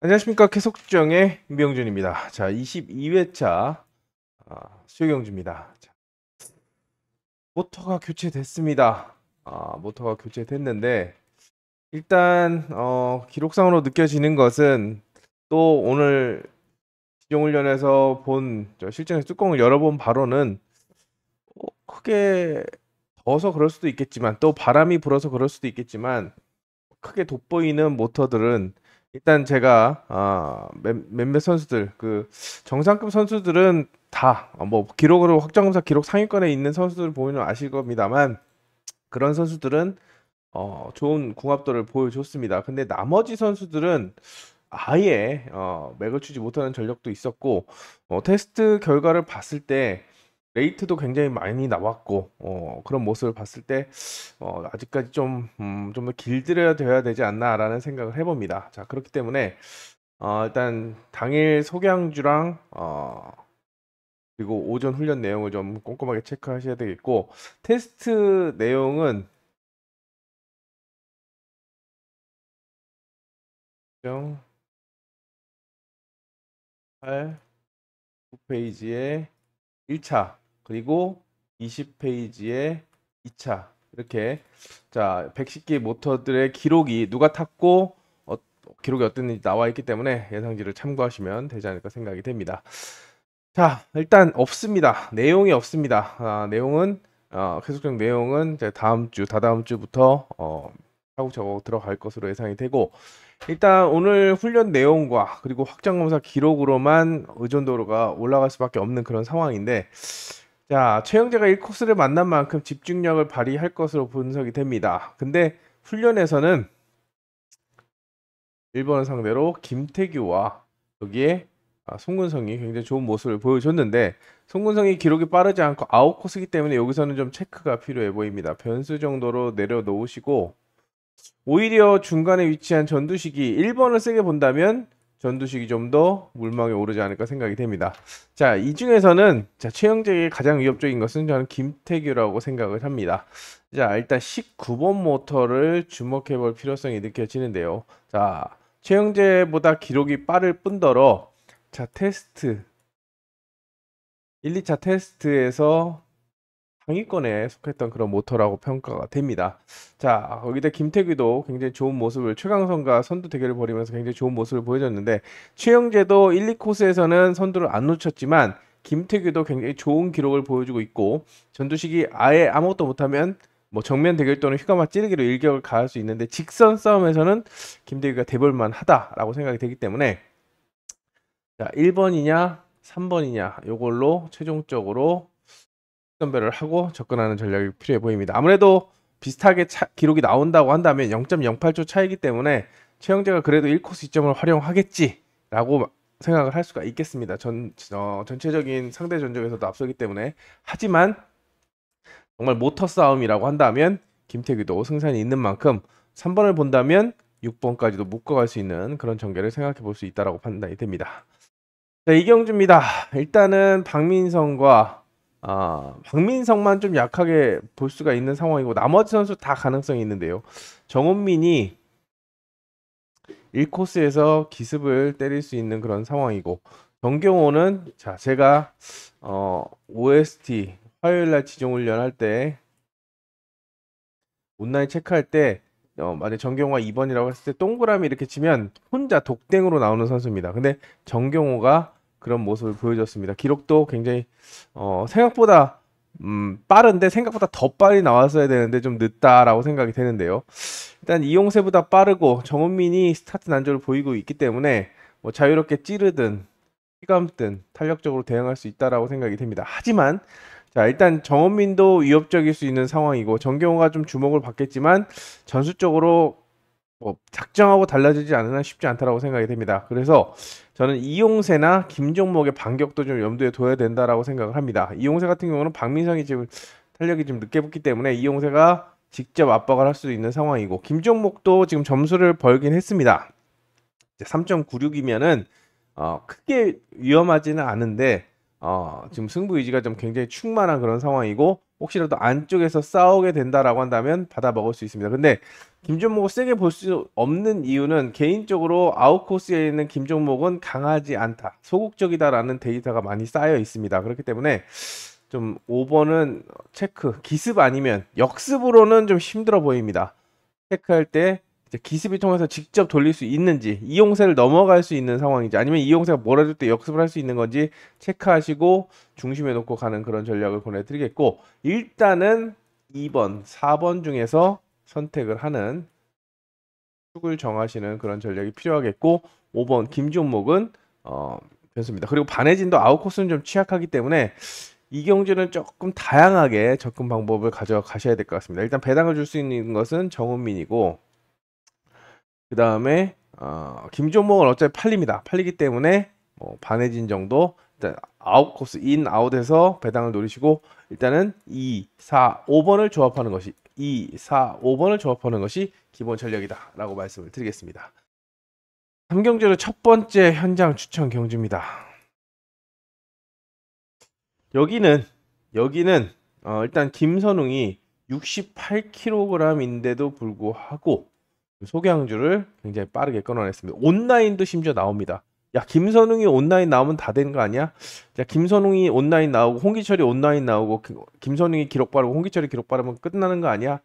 안녕하십니까. 계속정의 임병준입니다. 자, 22회차 수요경주입니다. 자, 모터가 교체됐습니다. 모터가 교체됐는데 일단 기록상으로 느껴지는 것은 또 오늘 지종훈련에서 본 실전에서 뚜껑을 열어본 바로는 크게 더워서 그럴 수도 있겠지만 또 바람이 불어서 그럴 수도 있겠지만 크게 돋보이는 모터들은 일단 제가 몇몇 선수들 그 정상급 선수들은 다 뭐 기록으로 확정검사 기록 상위권에 있는 선수들 보면 아실 겁니다만 그런 선수들은 좋은 궁합도를 보여줬습니다. 근데 나머지 선수들은 아예 맥을 추지 못하는 전력도 있었고 테스트 결과를 봤을 때 레이트도 굉장히 많이 나왔고 그런 모습을 봤을 때 아직까지 좀 더 길들여야 돼야 되지 않나라는 생각을 해봅니다. 자, 그렇기 때문에 일단 당일 속양주랑 그리고 오전 훈련 내용을 좀 꼼꼼하게 체크하셔야 되겠고 테스트 내용은 8, 9페이지에 1차 그리고 20페이지에 2차 이렇게 자 110개 모터들의 기록이 누가 탔고 기록이 어땠는지 나와 있기 때문에 예상지를 참고하시면 되지 않을까 생각이 됩니다. 자, 일단 없습니다. 내용이 없습니다. 내용은 계속적 내용은 이제 다음 주 다다음 주부터 차곡차곡 들어갈 것으로 예상이 되고 일단 오늘 훈련 내용과 그리고 확장검사 기록으로만 의존도가 올라갈 수밖에 없는 그런 상황인데 자, 최영재가 1코스를 만난 만큼 집중력을 발휘할 것으로 분석이 됩니다. 근데 훈련에서는 1번을 상대로 김태규와 여기에 송근성이 굉장히 좋은 모습을 보여줬는데 송근성이 기록이 빠르지 않고 아웃코스이기 때문에 여기서는 좀 체크가 필요해 보입니다. 변수 정도로 내려놓으시고 오히려 중간에 위치한 전두식이 1번을 세게 본다면 전두식이 좀 더 물망에 오르지 않을까 생각이 됩니다. 자, 이 중에서는 자, 최영재에게 가장 위협적인 것은 저는 김태규라고 생각을 합니다. 자, 일단 19번 모터를 주목해 볼 필요성이 느껴지는데요. 자, 최영재보다 기록이 빠를 뿐더러 자, 테스트 1, 2차 테스트에서 상위권에 속했던 그런 모터라고 평가가 됩니다. 자, 거기다 김태규도 굉장히 좋은 모습을 최강선과 선두 대결을 벌이면서 굉장히 좋은 모습을 보여줬는데 최영재도 1, 2코스에서는 선두를 안 놓쳤지만 김태규도 굉장히 좋은 기록을 보여주고 있고 전두식이 아예 아무것도 못하면 뭐 정면 대결 또는 휘가마 찌르기로 일격을 가할 수 있는데 직선 싸움에서는 김태규가 대볼만 하다라고 생각이 되기 때문에 자, 1번이냐 3번이냐 요걸로 최종적으로 선별을 하고 접근하는 전략이 필요해 보입니다. 아무래도 비슷하게 기록이 나온다고 한다면 0.08초 차이기 때문에 최영재가 그래도 1코스 이점을 활용하겠지라고 생각을 할 수가 있겠습니다. 전체적인 상대 전적에서도 앞서기 때문에 하지만 정말 모터 싸움이라고 한다면 김태규도 승산이 있는 만큼 3번을 본다면 6번까지도 묶어갈 수 있는 그런 전개를 생각해 볼 수 있다라고 판단이 됩니다. 자, 이경주입니다. 일단은 박민성만 좀 약하게 볼 수가 있는 상황이고 나머지 선수 다 가능성이 있는데요. 정원민이 1코스에서 기습을 때릴 수 있는 그런 상황이고 정경호는 자 제가 OST 화요일날 지종훈련 할 때 온라인 체크할 때 만약 정경호가 2번이라고 했을 때 동그라미 이렇게 치면 혼자 독땡으로 나오는 선수입니다. 근데 정경호가 그런 모습을 보여줬습니다. 기록도 굉장히 생각보다 빠른데 생각보다 더 빨리 나왔어야 되는데 좀 늦다라고 생각이 되는데요. 일단 이용세보다 빠르고 정은민이 스타트 난조를 보이고 있기 때문에 뭐 자유롭게 찌르든 휘감든 탄력적으로 대응할 수 있다라고 생각이 됩니다. 하지만 자 일단 정은민도 위협적일 수 있는 상황이고 정경호가 좀 주목을 받겠지만 전술적으로 뭐 작정하고 달라지지 않으나 쉽지 않다라고 생각이 됩니다. 그래서 저는 이용세나 김종목의 반격도 좀 염두에 둬야 된다라고 생각을 합니다. 이용세 같은 경우는 박민성이 지금 탄력이 좀 늦게 붙기 때문에 이용세가 직접 압박을 할 수 있는 상황이고 김종목도 지금 점수를 벌긴 했습니다. 3.96이면은 크게 위험하지는 않은데 지금 승부 의지가 좀 굉장히 충만한 그런 상황이고 혹시라도 안쪽에서 싸우게 된다라고 한다면 받아 먹을 수 있습니다. 근데 김종목을 세게 볼 수 없는 이유는 개인적으로 아웃코스에 있는 김종목은 강하지 않다, 소극적이다라는 데이터가 많이 쌓여 있습니다. 그렇기 때문에 좀 5번은 체크, 기습 아니면 역습으로는 좀 힘들어 보입니다. 체크할 때 이제 기습을 통해서 직접 돌릴 수 있는지, 이용세를 넘어갈 수 있는 상황인지, 아니면 이용세가 몰아줄 때 역습을 할 수 있는 건지 체크하시고 중심에 놓고 가는 그런 전략을 보내드리겠고, 일단은 2번, 4번 중에서 선택을 하는 축을 정하시는 그런 전략이 필요하겠고, 5번 김종목은 변수입니다. 그리고 반해진도 아웃코스는 좀 취약하기 때문에 이 경주는 조금 다양하게 접근 방법을 가져가셔야 될 것 같습니다. 일단 배당을 줄 수 있는 것은 정은민이고, 그 다음에 김종목은 어차피 팔립니다. 팔리기 때문에 반해진 정도, 일단 아웃 코스 인 아웃에서 배당을 노리시고, 일단은 2, 4, 5번을 조합하는 것이 2, 4, 5번을 조합하는 것이 기본 전략이다라고 말씀을 드리겠습니다. 3경주의 첫 번째 현장 추천 경주입니다. 여기는 일단 김선웅이 68kg인데도 불구하고 소개항주를 굉장히 빠르게 끊어냈습니다. 온라인도 심지어 나옵니다. 야, 김선웅이 온라인 나오면 다 된 거 아니야? 자, 김선웅이 온라인 나오고 홍기철이 온라인 나오고 김선웅이 기록 빠르고 홍기철이 기록 빠르면 끝나는 거 아니야?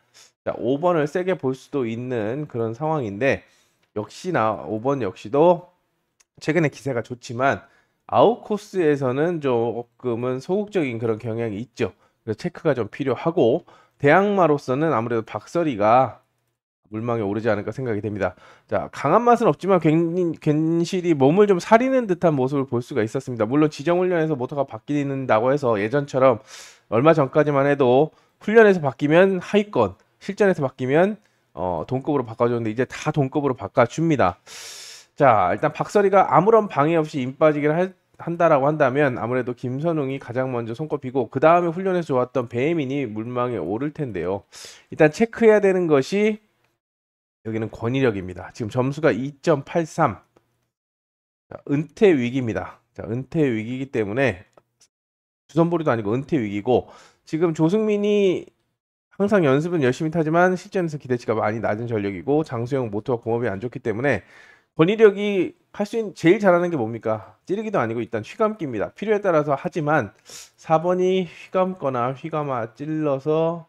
자, 5번을 세게 볼 수도 있는 그런 상황인데, 역시나 5번 역시도 최근에 기세가 좋지만 아웃코스에서는 조금은 소극적인 그런 경향이 있죠. 그래서 체크가 좀 필요하고, 대항마로서는 아무래도 박서리가 물망에 오르지 않을까 생각이 됩니다. 자, 강한 맛은 없지만 괜시리 몸을 좀 사리는 듯한 모습을 볼 수가 있었습니다. 물론 지정훈련에서 모터가 바뀐다고 해서 예전처럼 얼마 전까지만 해도 훈련에서 바뀌면 하위권, 실전에서 바뀌면 동급으로 바꿔줬는데 이제 다 동급으로 바꿔줍니다. 자, 일단 박서리가 아무런 방해 없이 임 빠지기를 한다라고 한다면 아무래도 김선웅이 가장 먼저 손꼽히고, 그 다음에 훈련에서 좋았던 배혜민이 물망에 오를 텐데요. 일단 체크해야 되는 것이 여기는 권위력입니다. 지금 점수가 2.83. 자, 은퇴 위기입니다. 자, 은퇴 위기이기 때문에 주선보리도 아니고 은퇴 위기고, 지금 조승민이 항상 연습은 열심히 타지만 실전에서 기대치가 많이 낮은 전력이고, 장수영 모터가 공업이 안 좋기 때문에 권위력이 할 수 있는 제일 잘하는 게 뭡니까? 찌르기도 아니고 일단 휘감기입니다. 필요에 따라서 하지만 4번이 휘감거나 휘감아 찔러서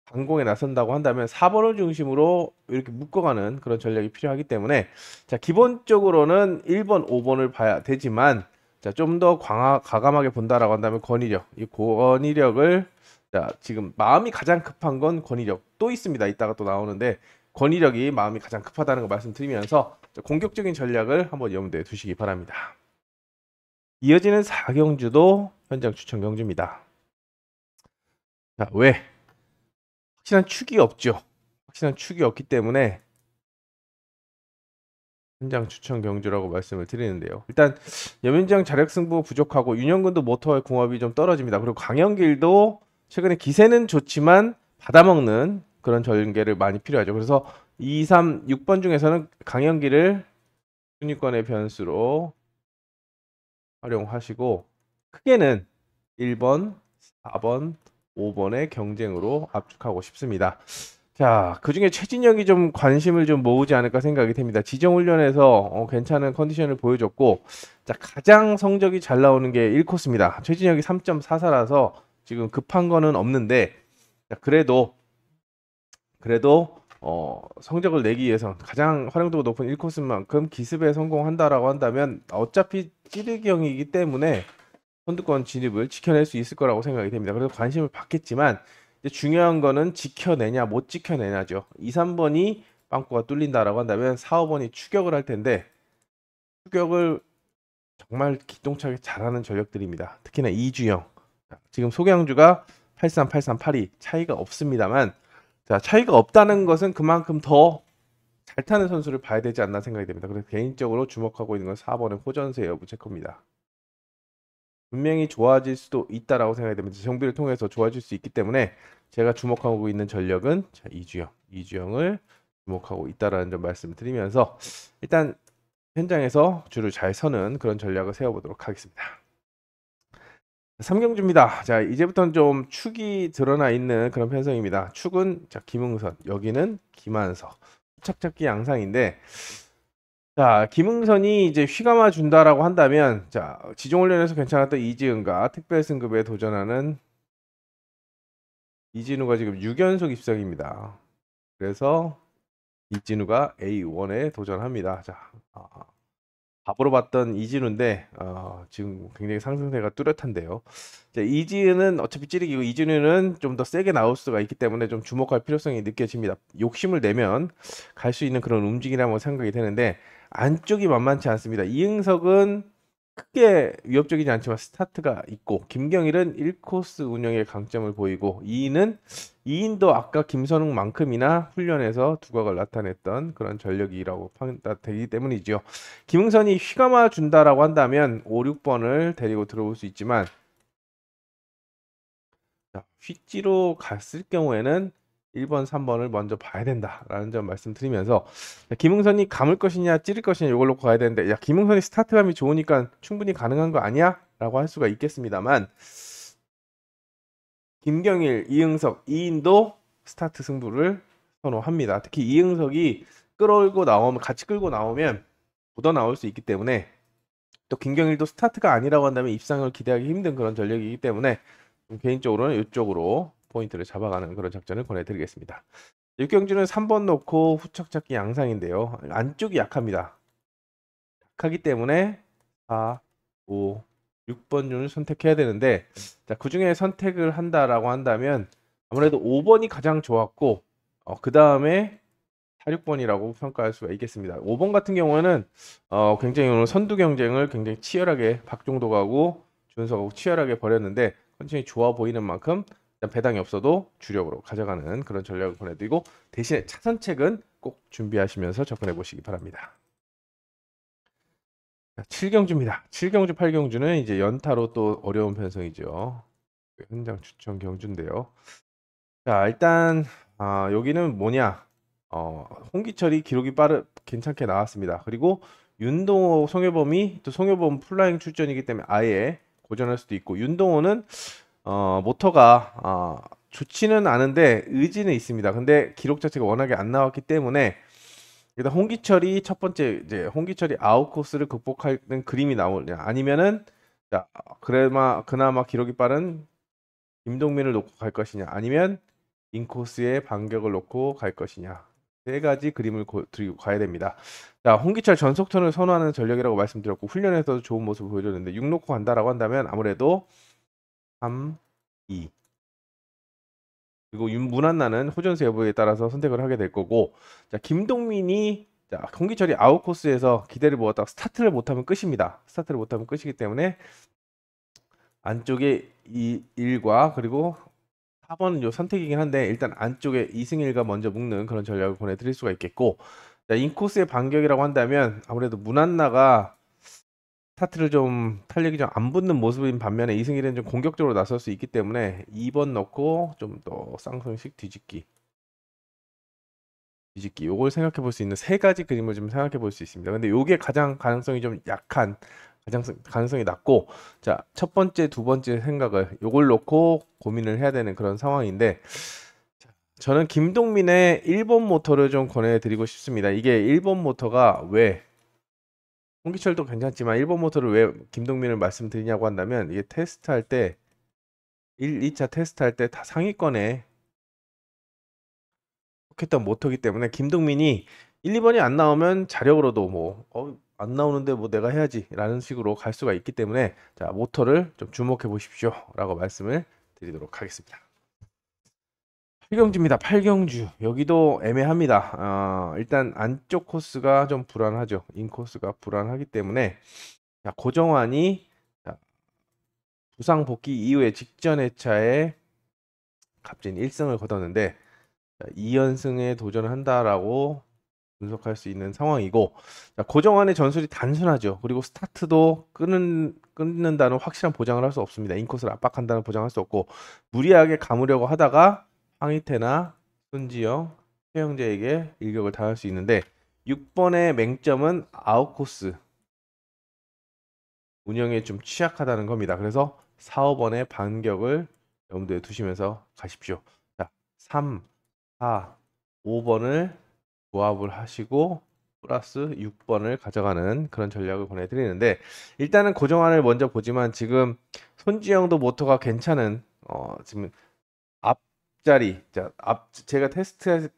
강공에 나선다고 한다면 4번을 중심으로 이렇게 묶어가는 그런 전략이 필요하기 때문에, 자, 기본적으로는 1번, 5번을 봐야 되지만, 자, 좀 더 과감하게 본다라고 한다면 권위력, 이 권위력을, 자, 지금 마음이 가장 급한 건 권위력 또 있습니다. 이따가 또 나오는데, 권위력이 마음이 가장 급하다는 거 말씀드리면서 공격적인 전략을 한번 염두에 두시기 바랍니다. 이어지는 4경주도 현장 추천 경주입니다. 자, 왜? 확실한 축이 없죠. 확실한 축이 없기 때문에 현장 추천 경주라고 말씀을 드리는데요. 일단 염윤장 자력 승부 부족하고 윤영근도 모터와의 궁합이 좀 떨어집니다. 그리고 강영길도 최근에 기세는 좋지만 받아먹는 그런 전개를 많이 필요하죠. 그래서 2, 3, 6번 중에서는 강영길을 순위권의 변수로 활용하시고, 크게는 1번, 4번, 5번의 경쟁으로 압축하고 싶습니다. 자, 그중에 최진영이 좀 관심을 좀 모으지 않을까 생각이 됩니다. 지정훈련에서 괜찮은 컨디션을 보여줬고, 자, 가장 성적이 잘 나오는 게 1코스입니다. 최진영이 3.44라서 지금 급한 거는 없는데, 자, 그래도 성적을 내기 위해서 가장 활용도가 높은 1코스만큼 기습에 성공한다라고 한다면 어차피 찌르기형이기 때문에 선두권 진입을 지켜낼 수 있을 거라고 생각이 됩니다. 그래서 관심을 받겠지만 이제 중요한 거는 지켜내냐 못 지켜내냐죠. 2, 3번이 빵꾸가 뚫린다라고 한다면 4, 5번이 추격을 할 텐데, 추격을 정말 기똥차게 잘하는 전력들입니다. 특히나 이주영, 지금 소경주가 83, 83, 82 차이가 없습니다만, 자, 차이가 없다는 것은 그만큼 더 잘 타는 선수를 봐야 되지 않나 생각이 됩니다. 그래서 개인적으로 주목하고 있는 건 4번의 호전세 여부 체크입니다. 분명히 좋아질 수도 있다라고 생각이 됩니다. 정비를 통해서 좋아질 수 있기 때문에 제가 주목하고 있는 전력은, 자, 이주영을 주목하고 있다라는 점 말씀을 드리면서 일단 현장에서 줄을 잘 서는 그런 전략을 세워보도록 하겠습니다. 삼경주입니다. 자, 이제부터는 좀 축이 드러나 있는 그런 편성입니다. 축은 자, 김응선, 여기는 김한석. 후착잡기 양상인데, 자, 김응선이 이제 휘감아 준다라고 한다면, 자, 지종훈련에서 괜찮았던 이지은과 특별 승급에 도전하는 이진우가 지금 6연속 입성입니다. 그래서 이진우가 A1에 도전합니다. 자, 바보로 봤던 이진우인데 지금 굉장히 상승세가 뚜렷한데요. 자, 이진우는 어차피 찌르기고 이진우는 좀 더 세게 나올 수가 있기 때문에 좀 주목할 필요성이 느껴집니다. 욕심을 내면 갈 수 있는 그런 움직임이라고 생각이 되는데 안쪽이 만만치 않습니다. 이응석은 크게 위협적이지 않지만 스타트가 있고 김경일은 1코스 운영의 강점을 보이고 2인도 아까 김선웅만큼이나 훈련에서 두각을 나타냈던 그런 전력이라고 판단되기 때문이죠. 김응선이 휘감아 준다라고 한다면 5, 6번을 데리고 들어올 수 있지만 자, 휘지로 갔을 경우에는 1번, 3번을 먼저 봐야 된다라는 점 말씀드리면서 자, 김응선이 감을 것이냐 찌를 것이냐 이걸 놓고 가야 되는데 야 김응선이 스타트감이 좋으니까 충분히 가능한 거 아니야? 라고 할 수가 있겠습니다만 김경일, 이응석, 이인도 스타트 승부를 선호합니다. 특히 이응석이 끌어올고 나오면 같이 끌고 나오면 묻어 나올 수 있기 때문에 또 김경일도 스타트가 아니라고 한다면 입상을 기대하기 힘든 그런 전력이기 때문에 개인적으로는 이쪽으로 포인트를 잡아가는 그런 작전을 권해드리겠습니다. 육경주는 3번 놓고 후척 잡기 양상인데요. 안쪽이 약합니다. 약하기 때문에 4, 5, 6번 준을 선택해야 되는데 자, 그중에 선택을 한다라고 한다면 아무래도 5번이 가장 좋았고 그 다음에 4, 6번이라고 평가할 수가 있겠습니다. 5번 같은 경우에는 굉장히 오늘 선두 경쟁을 굉장히 치열하게 박종도가고 준석하고 치열하게 벌였는데 컨디션이 좋아 보이는 만큼 배당이 없어도 주력으로 가져가는 그런 전략을 보내드리고 대신에 차선책은 꼭 준비하시면서 접근해 보시기 바랍니다. 7경주입니다. 7경주, 8경주는 이제 연타로 또 어려운 편성이죠. 현장 추천 경주인데요. 자, 일단 여기는 뭐냐? 홍기철이 기록이 괜찮게 나왔습니다. 그리고 윤동호, 송혜범이 또 송혜범 플라잉 출전이기 때문에 아예 고전할 수도 있고 윤동호는 모터가 좋지는 않은데 의지는 있습니다. 근데 기록 자체가 워낙에 안 나왔기 때문에 일단 홍기철이 첫 번째 이제 홍기철이 아웃 코스를 극복하는 그림이 나오냐 아니면은 자, 그나마 기록이 빠른 김동민을 놓고 갈 것이냐 아니면 인코스의 반격을 놓고 갈 것이냐 세 가지 그림을 드리고 가야 됩니다. 자, 홍기철 전속턴을 선호하는 전력이라고 말씀드렸고 훈련에서도 좋은 모습을 보여줬는데 6 놓고 간다라고 한다면 아무래도 3, 2 그리고 문한나는 호전수 여부에 따라서 선택을 하게 될 거고 자, 김동민이 자, 홍기철이 아웃 코스에서 기대를 모았다가 스타트를 못하면 끝입니다. 스타트를 못하면 끝이기 때문에 안쪽에 이 1과 그리고 4번은 요 선택이긴 한데 일단 안쪽에 2승1과 먼저 묶는 그런 전략을 보내드릴 수가 있겠고 자, 인코스의 반격이라고 한다면 아무래도 문한나가 스타트를 좀 탄력이 좀 안 붙는 모습인 반면에 2승1은 좀 공격적으로 나설 수 있기 때문에 2번 넣고 좀 더 쌍성식 뒤집기 요걸 생각해 볼 수 있는 세 가지 그림을 좀 생각해 볼 수 있습니다. 근데 요게 가장 가능성이 좀 약한 가능성이 낮고 자, 첫 번째, 두 번째 생각을 요걸 놓고 고민을 해야 되는 그런 상황인데 저는 김동민의 1번 모터를 좀 권해드리고 싶습니다. 이게 1번 모터가 왜 홍기철도 괜찮지만 1번 모터를 왜 김동민을 말씀드리냐고 한다면 이게 테스트할 때 1, 2차 테스트할 때 다 상위권에 속했던 모터기 때문에 김동민이 1, 2번이 안 나오면 자력으로도 뭐 안 나오는데 뭐 내가 해야지 라는 식으로 갈 수가 있기 때문에 자, 모터를 좀 주목해 보십시오 라고 말씀을 드리도록 하겠습니다. 8경주입니다. 8경주 여기도 애매합니다. 일단 안쪽 코스가 좀 불안하죠. 인코스가 불안하기 때문에 자, 고정환이 자, 부상 복귀 이후에 직전 회차에 값진 1승을 거뒀는데 2연승에 도전을 한다라고 분석할 수 있는 상황이고 자, 고정환의 전술이 단순하죠. 그리고 스타트도 끊는다는 확실한 보장을 할 수 없습니다. 인코스를 압박한다는 보장할 수 없고 무리하게 감으려고 하다가 황희태나 손지영, 최영재에게 일격을 당할 수 있는데 6번의 맹점은 아웃코스 운영에 좀 취약하다는 겁니다. 그래서 4, 5번의 반격을 염두에 두시면서 가십시오. 자, 3, 4, 5번을 조합을 하시고 플러스 6번을 가져가는 그런 전략을 권해드리는데, 일단은 고정안을 먼저 보지만 지금 손지형도 모터가 괜찮은 지금 앞자리, 제가 테스트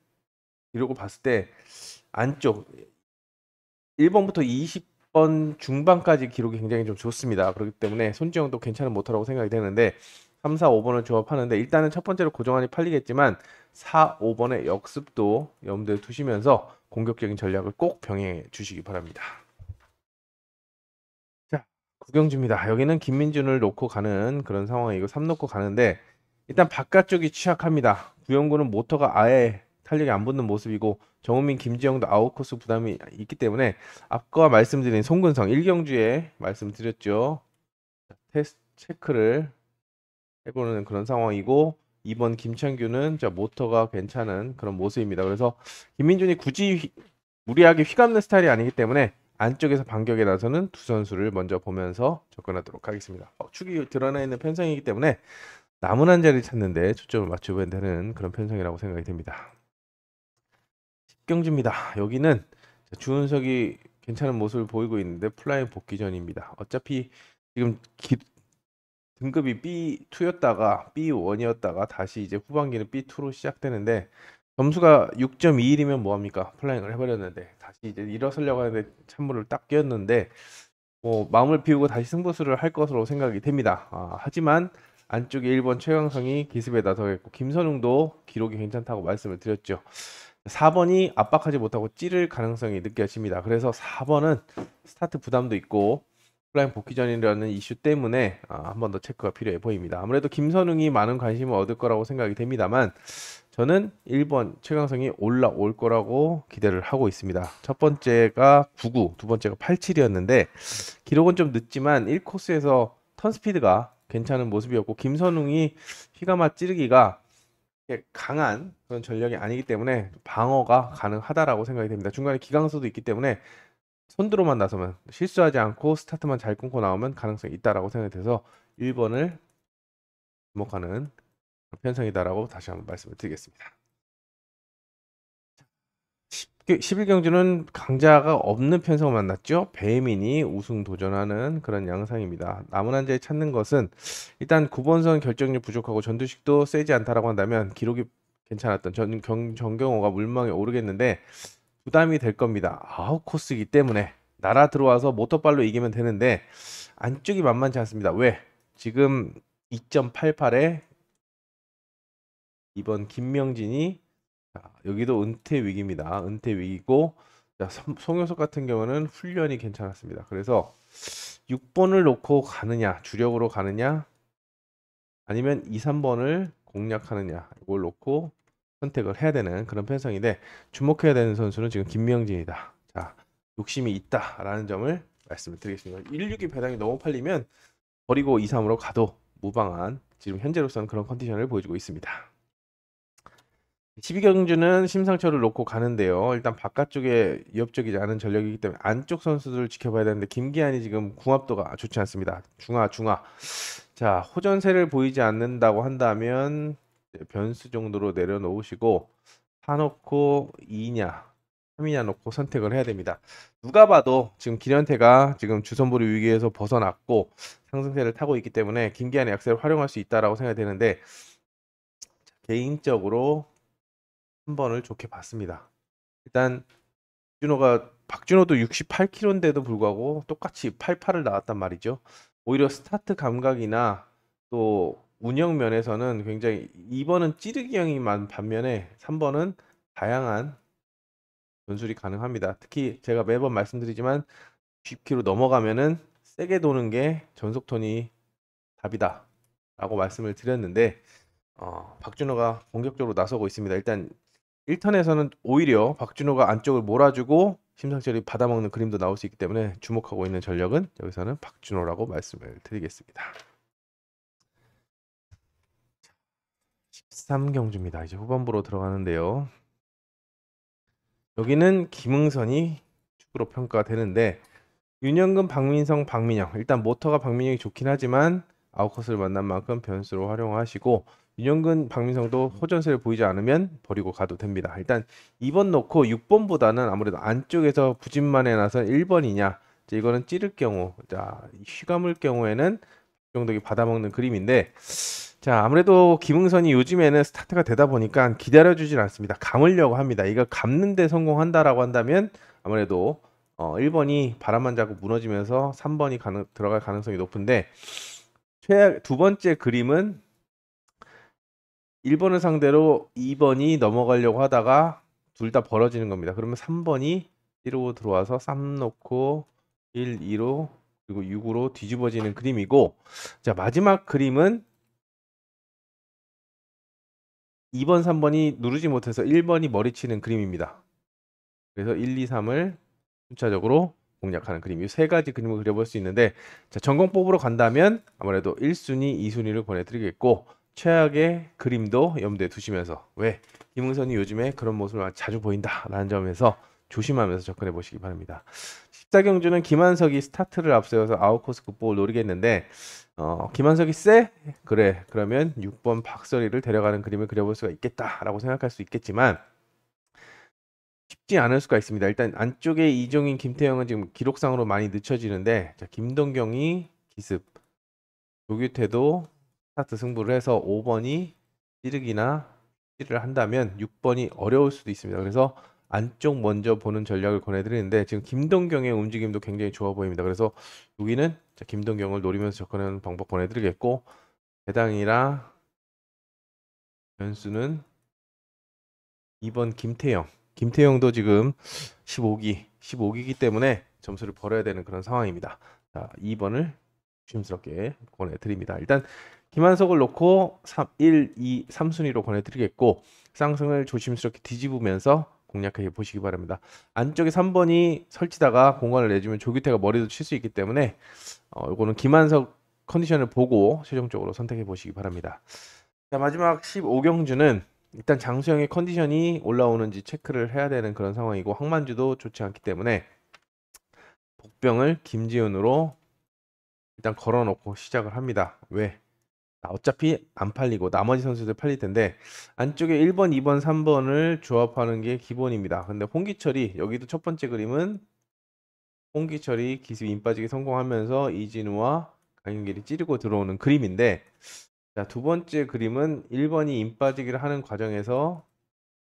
기록을 봤을 때 안쪽 1번부터 20번 중반까지 기록이 굉장히 좀 좋습니다. 그렇기 때문에 손지형도 괜찮은 모터라고 생각이 되는데 3, 4, 5번을 조합하는데, 일단은 첫 번째로 고정안이 팔리겠지만 4, 5번의 역습도 염두에 두시면서 공격적인 전략을 꼭 병행해 주시기 바랍니다. 자, 구경주입니다. 여기는 김민준을 놓고 가는 그런 상황이고 3 놓고 가는데, 일단 바깥쪽이 취약합니다. 구영구는 모터가 아예 탄력이 안 붙는 모습이고 정우민, 김지영도 아웃코스 부담이 있기 때문에 아까 말씀드린 송근성 1경주에 말씀드렸죠. 테스트 체크를 해보는 그런 상황이고, 2번 김창규는 모터가 괜찮은 그런 모습입니다. 그래서 김민준이 굳이 무리하게 휘감는 스타일이 아니기 때문에 안쪽에서 반격에 나서는 두 선수를 먼저 보면서 접근하도록 하겠습니다. 축이 드러나 있는 편성이기 때문에 남은 한 자리 찾는데 초점을 맞추면 되는 그런 편성이라고 생각이 됩니다. 10경주입니다. 여기는 주은석이 괜찮은 모습을 보이고 있는데 플라잉 복귀 전입니다. 어차피 지금 등급이 B2였다가 B1이었다가 다시 이제 후반기는 B2로 시작되는데, 점수가 6.21이면 뭐합니까? 플라잉을 해버렸는데 다시 이제 일어서려고 하는데 찬물을 딱 끼웠는데 마음을 비우고 다시 승부수를 할 것으로 생각이 됩니다. 하지만 안쪽에 1번 최강성이 기습에 나서겠고 김선웅도 기록이 괜찮다고 말씀을 드렸죠. 4번이 압박하지 못하고 찌를 가능성이 느껴집니다. 그래서 4번은 스타트 부담도 있고 플라잉 복귀전이라는 이슈 때문에 한 번 더 체크가 필요해 보입니다. 아무래도 김선웅이 많은 관심을 얻을 거라고 생각이 됩니다만 저는 1번 최강성이 올라올 거라고 기대를 하고 있습니다. 첫 번째가 99, 두 번째가 87이었는데 기록은 좀 늦지만 1코스에서 턴 스피드가 괜찮은 모습이었고 김선웅이 휘감아 찌르기가 강한 그런 전력이 아니기 때문에 방어가 가능하다라고 생각이 됩니다. 중간에 기강수도 있기 때문에 선두로만 나서면 실수하지 않고 스타트만 잘 끊고 나오면 가능성이 있다라고 생각이 돼서 1번을 주목하는 편성이다라고 다시 한번 말씀을 드리겠습니다. 11경주는 강자가 없는 편성을 만났죠. 배민이 우승 도전하는 그런 양상입니다. 남은 한 자리 찾는 것은 일단 9번선 결정력 부족하고 전두식도 세지 않다라고 한다면 기록이 괜찮았던 정경호가 물망에 오르겠는데 부담이 될 겁니다. 아웃코스이기 때문에 날아 들어와서 모터발로 이기면 되는데 안쪽이 만만치 않습니다. 왜? 지금 2.88에 이번 김명진이 여기도 은퇴 위기입니다. 은퇴 위기고, 송효석 같은 경우는 훈련이 괜찮았습니다. 그래서 6번을 놓고 가느냐, 주력으로 가느냐, 아니면 2, 3번을 공략하느냐, 이걸 놓고 선택을 해야 되는 그런 편성인데 주목해야 되는 선수는 지금 김명진이다. 자, 욕심이 있다라는 점을 말씀을 드리겠습니다. 162 배당이 너무 팔리면 버리고 2, 3으로 가도 무방한 지금 현재로서는 그런 컨디션을 보여주고 있습니다. 12경주는 심상철을 놓고 가는데요. 일단 바깥쪽에 위협적이지 않은 전력이기 때문에 안쪽 선수들을 지켜봐야 되는데 김기한이 지금 궁합도가 좋지 않습니다. 중하. 자, 호전세를 보이지 않는다고 한다면 변수 정도로 내려놓으시고 4 놓고 2냐 3이냐 놓고 선택을 해야 됩니다. 누가 봐도 지금 기련태가 지금 주선보리 위기에서 벗어났고 상승세를 타고 있기 때문에 김기한의 약세를 활용할 수 있다라고 생각이 되는데, 개인적으로 3번을 좋게 봤습니다. 일단 박준호도 68kg인데도 불구하고 똑같이 88을 나왔단 말이죠. 오히려 스타트 감각이나 또 운영 면에서는 굉장히 2번은 찌르기형이만 반면에 3번은 다양한 전술이 가능합니다. 특히 제가 매번 말씀드리지만 60km 넘어가면은 세게 도는 게 전속턴이 답이다 라고 말씀을 드렸는데 박준호가 공격적으로 나서고 있습니다. 일단 1턴에서는 오히려 박준호가 안쪽을 몰아주고 심상철이 받아먹는 그림도 나올 수 있기 때문에 주목하고 있는 전력은 여기서는 박준호라고 말씀을 드리겠습니다. 13경주입니다. 이제 후반부로 들어가는데요. 여기는 김응선이 축구로 평가되는데 윤영근, 박민성, 박민영, 일단 모터가 박민영이 좋긴 하지만 아웃코스를 만난 만큼 변수로 활용하시고 윤영근, 박민성도 호전세를 보이지 않으면 버리고 가도 됩니다. 일단 2번 놓고 6번보다는 아무래도 안쪽에서 부진만에 나서 1번이냐 이거는 찌를 경우 자 휘감을 경우에는 정도기 받아먹는 그림인데 자 아무래도 김응선이 요즘에는 스타트가 되다 보니까 기다려주질 않습니다. 감으려고 합니다. 이거 감는데 성공한다라고 한다면 아무래도 1번이 바람만 잡고 무너지면서 3번이 들어갈 가능성이 높은데 최악 두 번째 그림은 1번을 상대로 2번이 넘어가려고 하다가 둘 다 벌어지는 겁니다. 그러면 3번이 1로 들어와서 3 놓고 1, 2로 그리고 6으로 뒤집어지는 그림이고 자 마지막 그림은 2번, 3번이 누르지 못해서 1번이 머리치는 그림입니다. 그래서 1, 2, 3을 순차적으로 공략하는 그림 이 세 가지 그림을 그려볼 수 있는데 자 전공 뽑으러 간다면 아무래도 1순위, 2순위를 보내드리겠고 최악의 그림도 염두에 두시면서 왜 김응선이 요즘에 그런 모습을 자주 보인다라는 점에서 조심하면서 접근해 보시기 바랍니다. 14경주는 김한석이 스타트를 앞세워서 아웃코스 극복을 노리겠는데 김한석이 쎄? 그래 그러면 6번 박서리를 데려가는 그림을 그려볼 수가 있겠다라고 생각할 수 있겠지만 쉽지 않을 수가 있습니다. 일단 안쪽에 이종인, 김태형은 지금 기록상으로 많이 늦춰지는데 자, 김동경이 기습, 조규태도 스타트 승부를 해서 5번이 찌르기나 찌를 한다면 6번이 어려울 수도 있습니다. 그래서 안쪽 먼저 보는 전략을 권해드리는데 지금 김동경의 움직임도 굉장히 좋아 보입니다. 그래서 여기는 자, 김동경을 노리면서 접근하는 방법 권해드리겠고 배당이랑 변수는 2번 김태형. 김태형도 지금 15기이기 때문에 점수를 벌어야 되는 그런 상황입니다. 자, 2번을 조심스럽게 권해드립니다. 일단 김한석을 놓고 1, 2, 3순위로 권해드리겠고 쌍승을 조심스럽게 뒤집으면서 공략해 보시기 바랍니다. 안쪽에 3번이 설치다가 공간을 내주면 조규태가 머리도 칠 수 있기 때문에 이거는 김한석 컨디션을 보고 최종적으로 선택해 보시기 바랍니다. 자, 마지막 15경주는 일단 장수영의 컨디션이 올라오는지 체크를 해야 되는 그런 상황이고 황만주도 좋지 않기 때문에 복병을 김지훈으로 일단 걸어놓고 시작을 합니다. 왜? 어차피 안 팔리고 나머지 선수들 팔릴 텐데 안쪽에 1번, 2번, 3번을 조합하는 게 기본입니다. 근데 홍기철이 여기도 첫 번째 그림은 홍기철이 기습 인 빠지기 성공하면서 이진우와 강윤길이 찌르고 들어오는 그림인데 자, 두 번째 그림은 1번이 인 빠지기를 하는 과정에서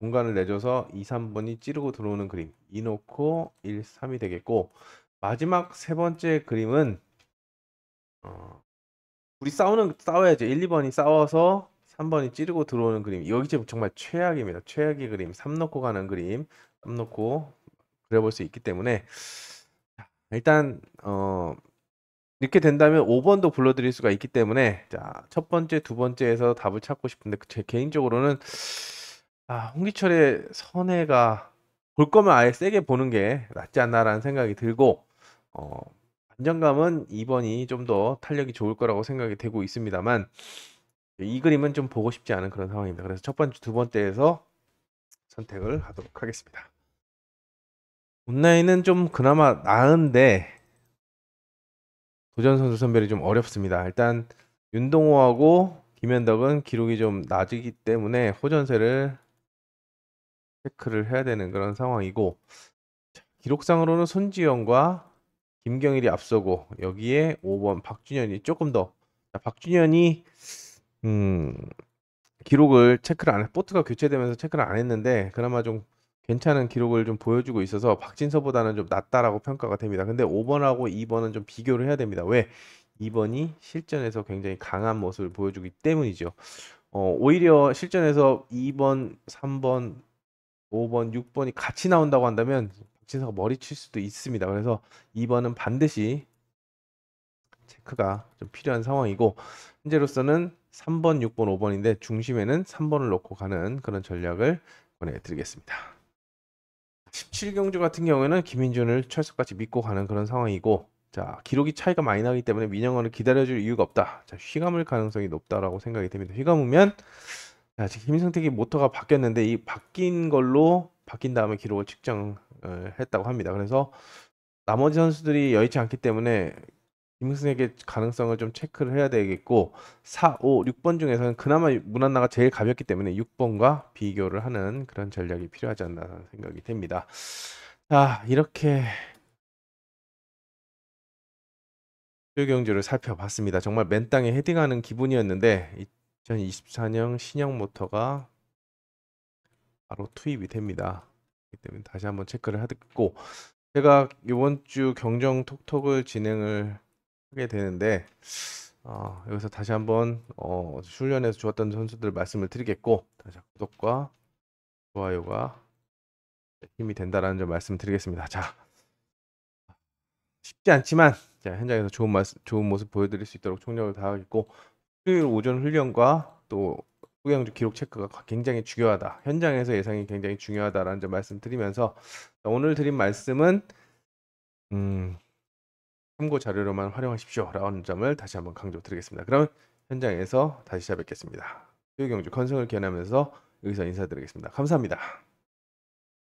공간을 내줘서 2, 3번이 찌르고 들어오는 그림 2 놓고 1, 3이 되겠고 마지막 세 번째 그림은 우리 싸워야죠. 1, 2번이 싸워서 3번이 찌르고 들어오는 그림 여기 지금 정말 최악입니다. 최악의 그림 3 놓고 가는 그림 3 놓고 그려볼 수 있기 때문에 일단 이렇게 된다면 5번도 불러드릴 수가 있기 때문에 자, 첫 번째, 두 번째에서 답을 찾고 싶은데 제 개인적으로는 홍기철의 선회가 볼 거면 아예 세게 보는 게 낫지 않나라는 생각이 들고 안정감은 2번이 좀 더 탄력이 좋을 거라고 생각이 되고 있습니다만 이 그림은 좀 보고 싶지 않은 그런 상황입니다. 그래서 첫 번째, 두 번째에서 선택을 하도록 하겠습니다. 온라인은 좀 그나마 나은데 도전 선수 선별이 좀 어렵습니다. 일단 윤동호하고 김현덕은 기록이 좀 낮기 때문에 호전세를 체크를 해야 되는 그런 상황이고 기록상으로는 손지영과 김경일이 앞서고 여기에 5번 박준현이 조금 더 박준현이 기록을 체크를 안 해. 보트가 교체되면서 체크를 안 했는데 그나마 좀 괜찮은 기록을 좀 보여주고 있어서 박진서보다는 좀 낫다라고 평가가 됩니다. 근데 5번하고 2번은 좀 비교를 해야 됩니다. 왜? 2번이 실전에서 굉장히 강한 모습을 보여주기 때문이죠. 오히려 실전에서 2번, 3번, 5번, 6번이 같이 나온다고 한다면 박진서가 머리 칠 수도 있습니다. 그래서 2번은 반드시 체크가 좀 필요한 상황이고 현재로서는 3번, 6번, 5번인데 중심에는 3번을 놓고 가는 그런 전략을 보내드리겠습니다. 17경주 같은 경우에는 김민준을 철석같이 믿고 가는 그런 상황이고 자 기록이 차이가 많이 나기 때문에 민영원을 기다려줄 이유가 없다. 자 휘감을 가능성이 높다라고 생각이 됩니다. 휘감으면 자 지금 김승택이 모터가 바뀌었는데 이 바뀐 다음에 기록을 측정했다고 합니다. 그래서 나머지 선수들이 여의치 않기 때문에 김승혁의 가능성을 좀 체크를 해야 되겠고 4, 5, 6번 중에서는 그나마 문안나가 제일 가볍기 때문에 6번과 비교를 하는 그런 전략이 필요하지 않나 생각이 됩니다. 자, 이렇게 수요경주를 살펴봤습니다. 정말 맨 땅에 헤딩하는 기분이었는데 2024년 신형 모터가 바로 투입이 됩니다. 그렇기 때문에 다시 한번 체크를 하고 제가 이번 주 경정 톡톡을 진행을 하게 되는데 여기서 다시 한번 훈련에서 좋았던 선수들 말씀을 드리겠고 다시 구독과 좋아요가 힘이 된다라는 점 말씀드리겠습니다. 자, 쉽지 않지만 자, 현장에서 좋은 모습 보여드릴 수 있도록 총력을 다하겠고 수요일 오전 훈련과 또 후경주 기록 체크가 굉장히 중요하다. 현장에서 예상이 굉장히 중요하다라는 점 말씀드리면서 오늘 드린 말씀은 참고 자료로만 활용하십시오라는 점을 다시 한번 강조드리겠습니다. 그럼 현장에서 다시 찾아뵙겠습니다. 수요경주 건승을 기원하면서 여기서 인사드리겠습니다. 감사합니다.